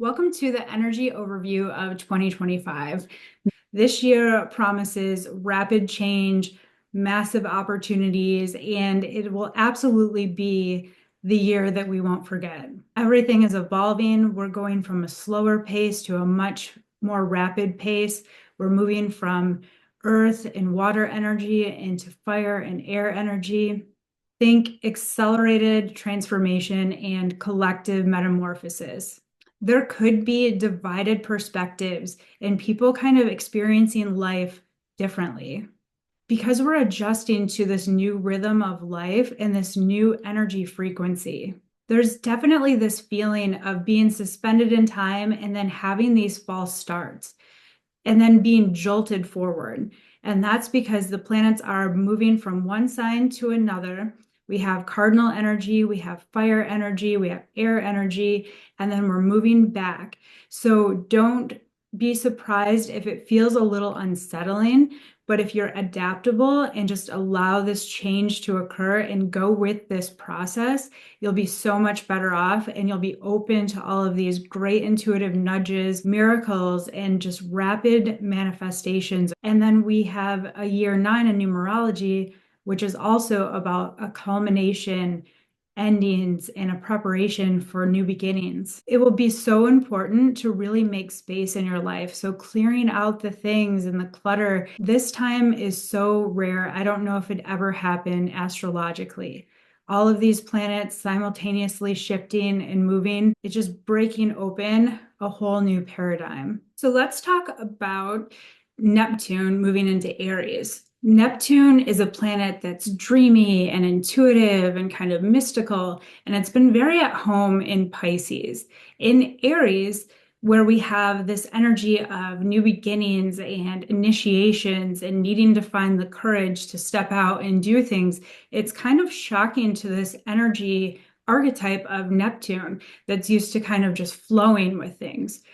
Welcome to the energy overview of 2025. This year promises rapid change, massive opportunities, and it will absolutely be the year that we won't forget. Everything is evolving. We're going from a slower pace to a much more rapid pace. We're moving from earth and water energy into fire and air energy. Think accelerated transformation and collective metamorphosis. There could be divided perspectives and people kind of experiencing life differently. Because we're adjusting to this new rhythm of life and this new energy frequency, there's definitely this feeling of being suspended in time and then having these false starts and then being jolted forward. And that's because the planets are moving from one sign to another. We have cardinal energy, we have fire energy, we have air energy, and then we're moving back. So don't be surprised if it feels a little unsettling, but if you're adaptable and just allow this change to occur and go with this process, you'll be so much better off and you'll be open to all of these great intuitive nudges, miracles, and just rapid manifestations. And then we have a year 9 in numerology, which is also about a culmination, endings, and a preparation for new beginnings. It will be so important to really make space in your life. So clearing out the things and the clutter, this time is so rare. I don't know if it ever happened astrologically. All of these planets simultaneously shifting and moving, it's just breaking open a whole new paradigm. So let's talk about Neptune moving into Aries. Neptune is a planet that's dreamy and intuitive and kind of mystical, and it's been very at home in Pisces. In Aries, where we have this energy of new beginnings and initiations and needing to find the courage to step out and do things, it's kind of shocking to this energy archetype of Neptune that's used to kind of just flowing with things.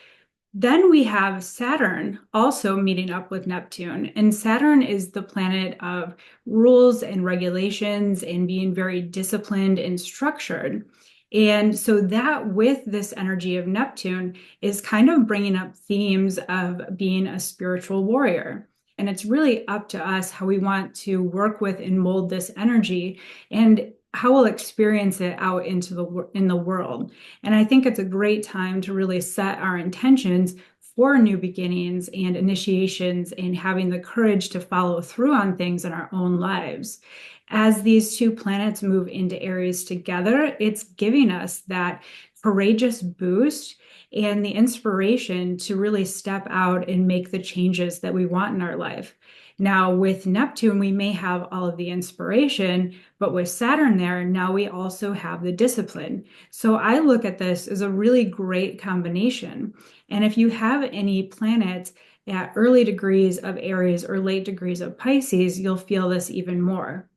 Then we have Saturn also meeting up with Neptune, and Saturn is the planet of rules and regulations and being very disciplined and structured. And so that with this energy of Neptune is kind of bringing up themes of being a spiritual warrior. And it's really up to us how we want to work with and mold this energy and how we'll experience it out in the world. And I think it's a great time to really set our intentions for new beginnings and initiations and having the courage to follow through on things in our own lives. As these two planets move into Aries together, it's giving us that courageous boost and the inspiration to really step out and make the changes that we want in our life. Now, with Neptune, we may have all of the inspiration, but with Saturn there, now we also have the discipline. So I look at this as a really great combination. And if you have any planets at early degrees of Aries or late degrees of Pisces, you'll feel this even more.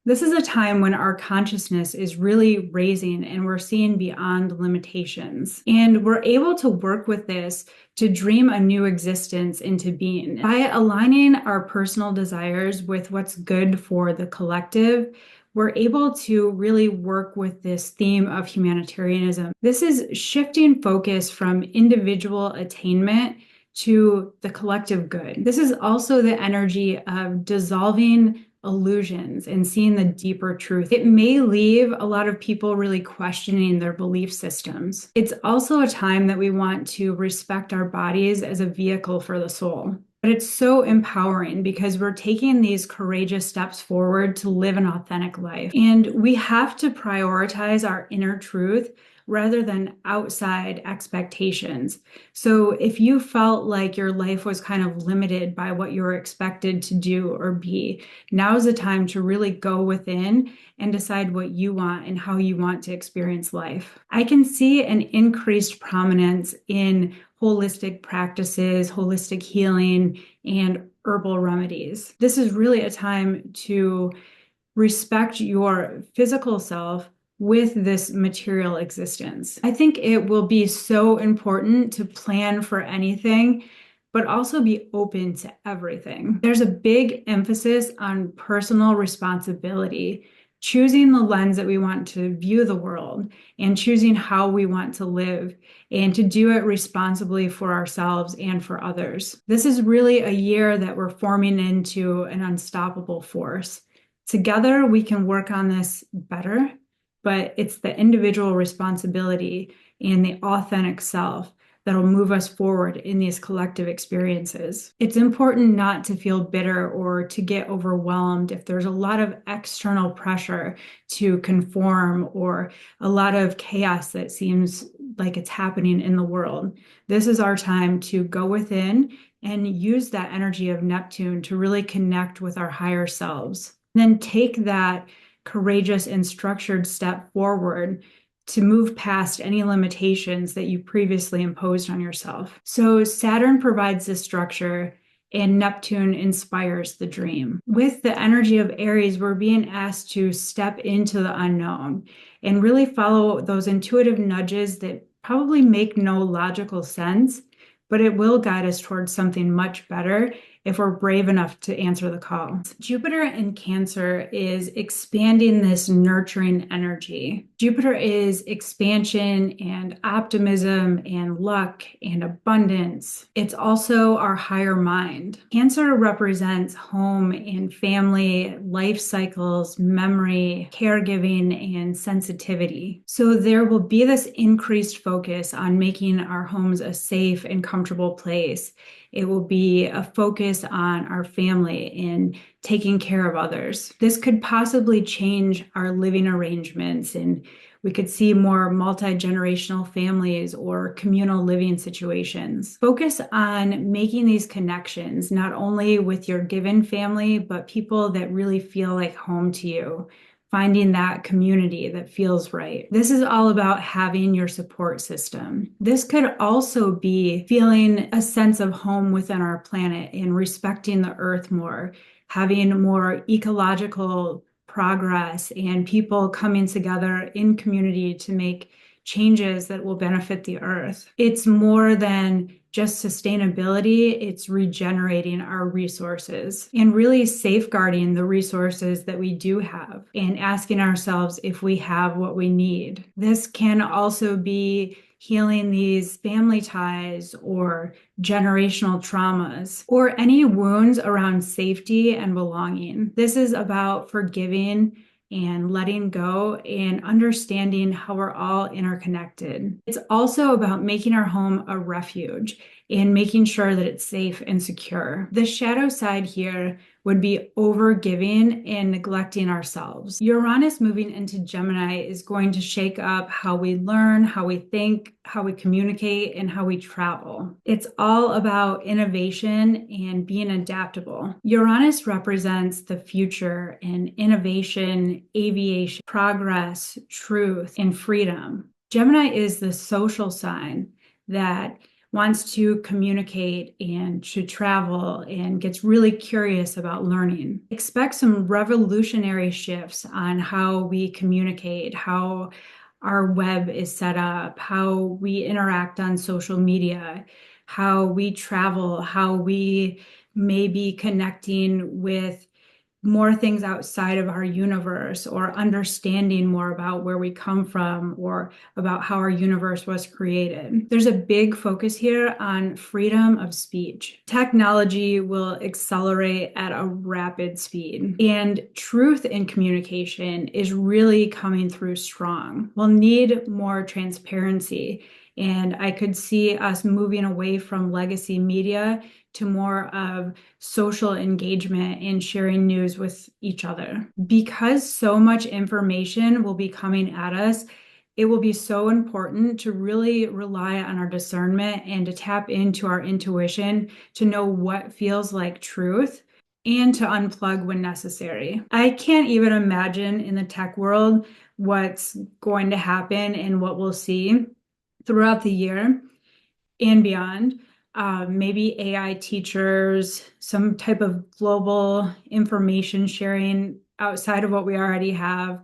This is a time when our consciousness is really raising and we're seeing beyond limitations. And we're able to work with this to dream a new existence into being. By aligning our personal desires with what's good for the collective, we're able to really work with this theme of humanitarianism. This is shifting focus from individual attainment to the collective good. This is also the energy of dissolving illusions and seeing the deeper truth. It may leave a lot of people really questioning their belief systems. It's also a time that we want to respect our bodies as a vehicle for the soul. But it's so empowering because we're taking these courageous steps forward to live an authentic life. And we have to prioritize our inner truth rather than outside expectations. So if you felt like your life was kind of limited by what you were expected to do or be, now's the time to really go within and decide what you want and how you want to experience life. I can see an increased prominence in holistic practices, holistic healing, and herbal remedies. This is really a time to respect your physical self with this material existence. I think it will be so important to plan for anything, but also be open to everything. There's a big emphasis on personal responsibility choosing the lens that we want to view the world and choosing how we want to live and to do it responsibly for ourselves and for others. This is really a year that we're forming into an unstoppable force. Together, we can work on this better, but it's the individual responsibility and the authentic self that'll move us forward in these collective experiences. It's important not to feel bitter or to get overwhelmed if there's a lot of external pressure to conform or a lot of chaos that seems like it's happening in the world. This is our time to go within and use that energy of Neptune to really connect with our higher selves. Then take that courageous and structured step forward to move past any limitations that you previously imposed on yourself. So Saturn provides the structure and Neptune inspires the dream. With the energy of Aries, we're being asked to step into the unknown and really follow those intuitive nudges that probably make no logical sense, but it will guide us towards something much better if we're brave enough to answer the call. Jupiter in Cancer is expanding this nurturing energy. Jupiter is expansion and optimism and luck and abundance. It's also our higher mind. Cancer represents home and family, life cycles, memory, caregiving, and sensitivity. So there will be this increased focus on making our homes a safe and comfortable place. It will be a focus on our family and taking care of others. This could possibly change our living arrangements, and we could see more multi-generational families or communal living situations. Focus on making these connections, not only with your given family, but people that really feel like home to you. Finding that community that feels right. This is all about having your support system. This could also be feeling a sense of home within our planet and respecting the earth more, having more ecological progress and people coming together in community to make changes that will benefit the earth. It's more than just sustainability, it's regenerating our resources and really safeguarding the resources that we do have and asking ourselves if we have what we need. This can also be healing these family ties or generational traumas or any wounds around safety and belonging. This is about forgiving and letting go and understanding how we're all interconnected. It's also about making our home a refuge and making sure that it's safe and secure. The shadow side here would be overgiving and neglecting ourselves. Uranus moving into Gemini is going to shake up how we learn, how we think, how we communicate, and how we travel. It's all about innovation and being adaptable. Uranus represents the future and innovation, aviation, progress, truth, and freedom. Gemini is the social sign that wants to communicate and to travel and gets really curious about learning. Expect some revolutionary shifts on how we communicate, how our web is set up, how we interact on social media, how we travel, how we may be connecting with more things outside of our universe or understanding more about where we come from or about how our universe was created. There's a big focus here on freedom of speech. Technology will accelerate at a rapid speed, and truth in communication is really coming through strong. We'll need more transparency, and I could see us moving away from legacy media to more of social engagement and sharing news with each other. Because so much information will be coming at us, it will be so important to really rely on our discernment and to tap into our intuition to know what feels like truth and to unplug when necessary. I can't even imagine in the tech world what's going to happen and what we'll see throughout the year and beyond. Maybe AI teachers, some type of global information sharing outside of what we already have.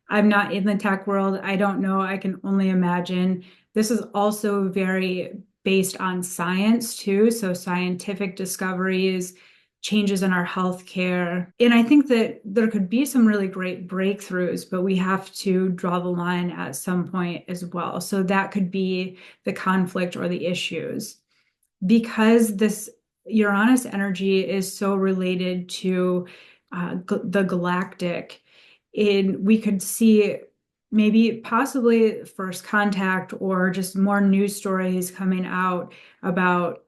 I'm not in the tech world. I don't know. I can only imagine. This is also very based on science too. So scientific discoveries, changes in our healthcare. And I think that there could be some really great breakthroughs, but we have to draw the line at some point as well. So that could be the conflict or the issues. Because this Uranus energy is so related to the galactic, we could see maybe possibly first contact or just more news stories coming out about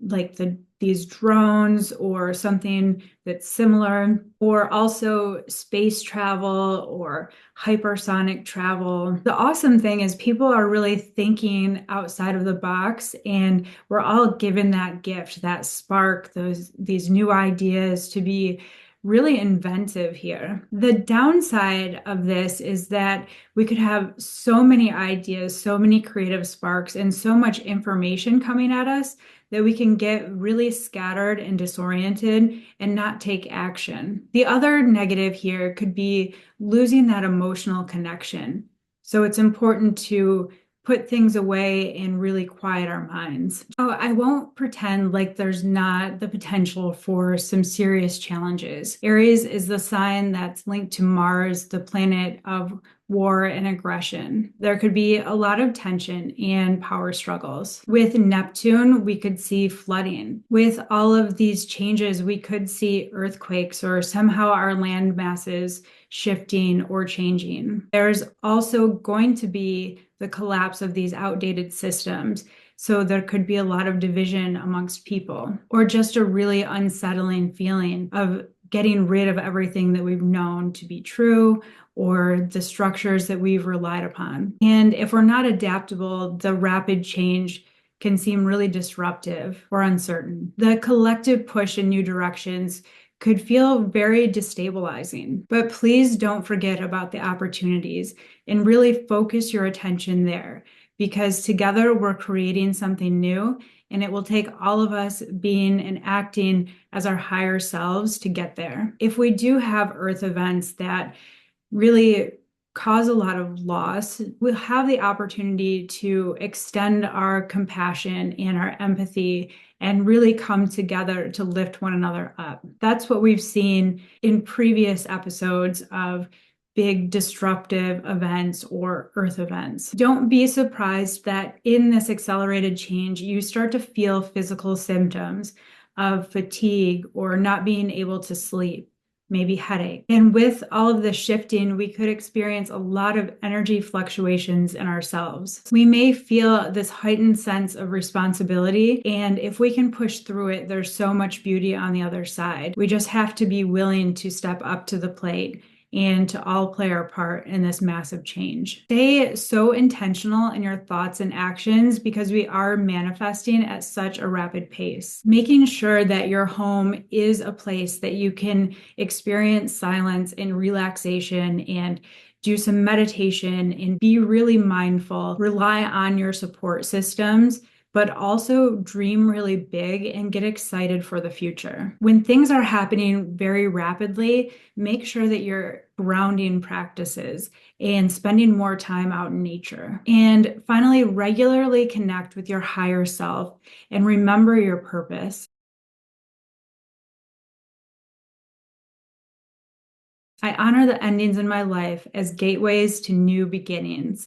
like these drones or something that's similar, or also space travel or hypersonic travel. The awesome thing is people are really thinking outside of the box, and we're all given that gift, that spark, these new ideas to be really inventive here. The downside of this is that we could have so many ideas, so many creative sparks, and so much information coming at us that we can get really scattered and disoriented and not take action. The other negative here could be losing that emotional connection. So it's important to put things away and really quiet our minds. Oh, I won't pretend like there's not the potential for some serious challenges. Aries is the sign that's linked to Mars, the planet of war and aggression. There could be a lot of tension and power struggles. With Neptune, we could see flooding. With all of these changes, we could see earthquakes or somehow our land masses shifting or changing. There's also going to be the collapse of these outdated systems. So there could be a lot of division amongst people, or just a really unsettling feeling of getting rid of everything that we've known to be true or the structures that we've relied upon. And if we're not adaptable, the rapid change can seem really disruptive or uncertain. The collective push in new directions could feel very destabilizing, but please don't forget about the opportunities and really focus your attention there, because together we're creating something new, and it will take all of us being and acting as our higher selves to get there. If we do have Earth events that really cause a lot of loss, we'll have the opportunity to extend our compassion and our empathy and really come together to lift one another up. That's what we've seen in previous episodes of big disruptive events or Earth events. Don't be surprised that in this accelerated change, you start to feel physical symptoms of fatigue or not being able to sleep, maybe headache. And with all of the shifting, we could experience a lot of energy fluctuations in ourselves. We may feel this heightened sense of responsibility, and if we can push through it, there's so much beauty on the other side. We just have to be willing to step up to the plate and to all play our part in this massive change. Stay so intentional in your thoughts and actions, because we are manifesting at such a rapid pace. Making sure that your home is a place that you can experience silence and relaxation and do some meditation and be really mindful, rely on your support systems, but also dream really big and get excited for the future. When things are happening very rapidly, make sure that you're grounding practices and spending more time out in nature. And finally, regularly connect with your higher self and remember your purpose. I honor the endings in my life as gateways to new beginnings.